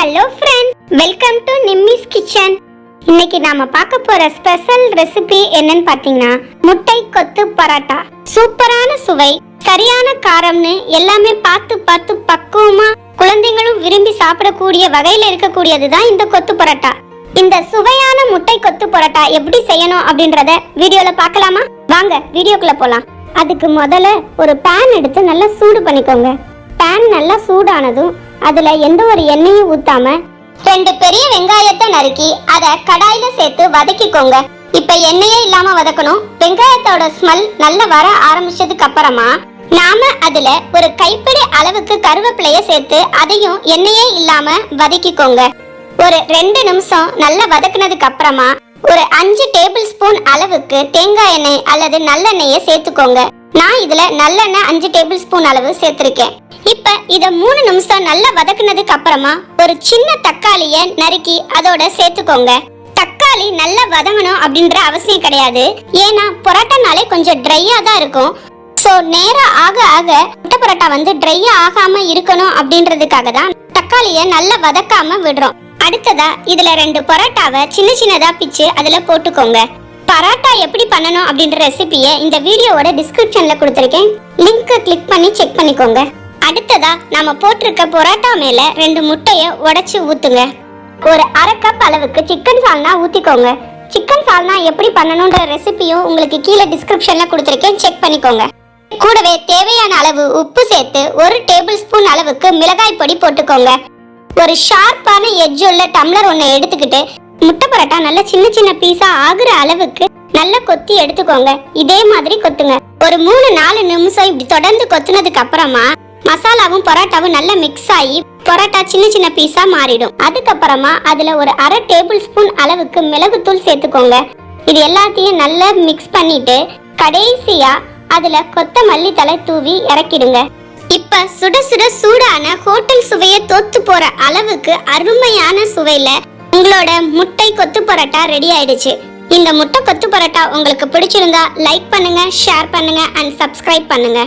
Hello friends, welcome to Nimmi's kitchen. இன்னைக்கு நாம பார்க்க போற ஸ்பெஷல் ரெசிபி என்னன்னு பாத்தீங்கன்னா முட்டை கொத்து பரோட்டா. சூப்பரான சுவை, சரியான காரம்னு எல்லாமே பார்த்து பார்த்து பக்குவமா குழந்தைகளும் விரும்பி சாப்பிடக்கூடிய வகையில இருக்கக்கூடியதுதான் இந்த கொத்து பரோட்டா. இந்த சுவையான முட்டை கொத்து பரோட்டா எப்படி செய்யணும் அப்படின்றத வீடியோல பார்க்கலாமா? வாங்க வீடியோக்குள்ள போலாம். அதுக்கு முதல்ல ஒரு பேன் எடுத்து நல்லா சூடு பண்ணிக்கோங்க. பேன் நல்லா சூடானதும் அதுல எந்த ஒரு எண்ணெயும் ஊத்தாம 2 பெரிய வெங்காயத்தை நறுக்கி அதை கடாயில சேர்த்து வதக்கிக்கோங்க. இப்ப எண்ணெயே இல்லாம வதக்கணும். வெங்காயத்தோட ஸ்மெல் நல்லா வர ஆரம்பிச்சதுக்கு அப்புறமா நாம அதுல ஒரு கைப்பிடி அளவுக்கு கருவேப்பிலைய சேர்த்து அதையும் எண்ணெயே இல்லாம வதக்கிக்கோங்க. ஒரு 2 நிமிஷம் நல்லா வதக்குனதுக்கு அப்புறமா ஒரு 5 டேபிள் ஸ்பூன் அளவுக்கு தேங்காய் எண்ணெய் அல்லது நல்லெண்ணெயை சேர்த்துக்கோங்க. நான் இதுல நல்லெண்ணெய் 5 டேபிள் ஸ்பூன் அளவு சேர்த்திருக்கேன். இப்ப இத 3 நிமிஷம் நல்லா வதக்குனதுக்கு அப்புறமா ஒரு சின்ன தக்காளிய நறுக்கி அதோட சேர்த்துக்கோங்க. தக்காளி நல்லா வதங்கணும் அப்படின்ற அவசியம் கிடையாது. ஏன்னா பரோட்டானாலே கொஞ்சம் ட்ரையா தான் இருக்கும். சோ நேரம் ஆக ஆக முட்டை பரோட்டா ட்ரையா ஆகாம இருக்கணும் அப்படின்றதுக்காக தான் தக்காளிய நல்லா வதக்காம விடுறோம். அடுத்ததா இதுல 2 பரோட்டாவை சின்ன சின்னதா பிச்சு அதுல போட்டுக்கோங்க. பரோட்டா எப்படி பண்ணணும் அப்படின்ற ரெசிபியை இந்த வீடியோவோட டிஸ்கிரிப்ஷன்ல கொடுத்திருக்கேன். லிங்க் கிளிக் பண்ணி செக் பண்ணிக்கோங்க. அடுத்ததா நாம போட்டிருக்க பரோட்டா மேல 2 முட்டைய உடைச்சு ஊத்துங்க. ஒரு 1/2 கப் அளவுக்கு சிக்கன் சால்னா ஊத்திக்கோங்க. சிக்கன் சால்னா எப்படி பண்ணணும்ன்ற ரெசிபியும் உங்களுக்கு கீழே டிஸ்கிரிப்ஷன்ல கொடுத்திருக்கேன், செக் பண்ணிக்கோங்க. கூடவே தேவையான அளவு உப்பு சேர்த்து 1 டேபிள் ஸ்பூன் அளவுக்கு மிளகாய் பொடி போட்டுக்கோங்க. ஒரு ஷார்ப்பான எட்ஜ் உள்ள டம்ளர் ஒன்று எடுத்துக்கிட்டு முட்டை பரோட்டா நல்ல சின்ன சின்ன பீஸா ஆகுற அளவுக்கு நல்லா கொத்தி எடுத்துக்கோங்க. இதே மாதிரி கொத்துங்க. ஒரு 3-4 நிமிஷம் இப்படி தொடர்ந்து கொத்துனதுக்கு அப்புறமா மசாலாவும் பரோட்டாவும் நல்லா மிக்ஸ் ஆகி பரோட்டா சின்ன சின்ன பீஸா மாறிடும். அதுக்கப்புறமா அதுல ஒரு 1/2 டேபிள் ஸ்பூன் அளவுக்கு மிளகுத்தூள் சேர்த்துக்கோங்க. இது எல்லாத்தையும் நல்லா மிக்ஸ் பண்ணிட்டு கடைசியா அதுல கொத்தமல்லி தழை தூவி இறக்கிடுங்க. இப்ப சுட சுட சூடான ஹோட்டல் சுவையை தோத்து போற அளவுக்கு அருமையான சுவையில உங்களோட முட்டை கொத்து பரோட்டா ரெடி ஆயிடுச்சு. இந்த முட்டை கொத்து பரோட்டா உங்களுக்கு பிடிச்சிருந்தா லைக் பண்ணுங்க, ஷேர் பண்ணுங்க அண்ட் சப்ஸ்கிரைப் பண்ணுங்க.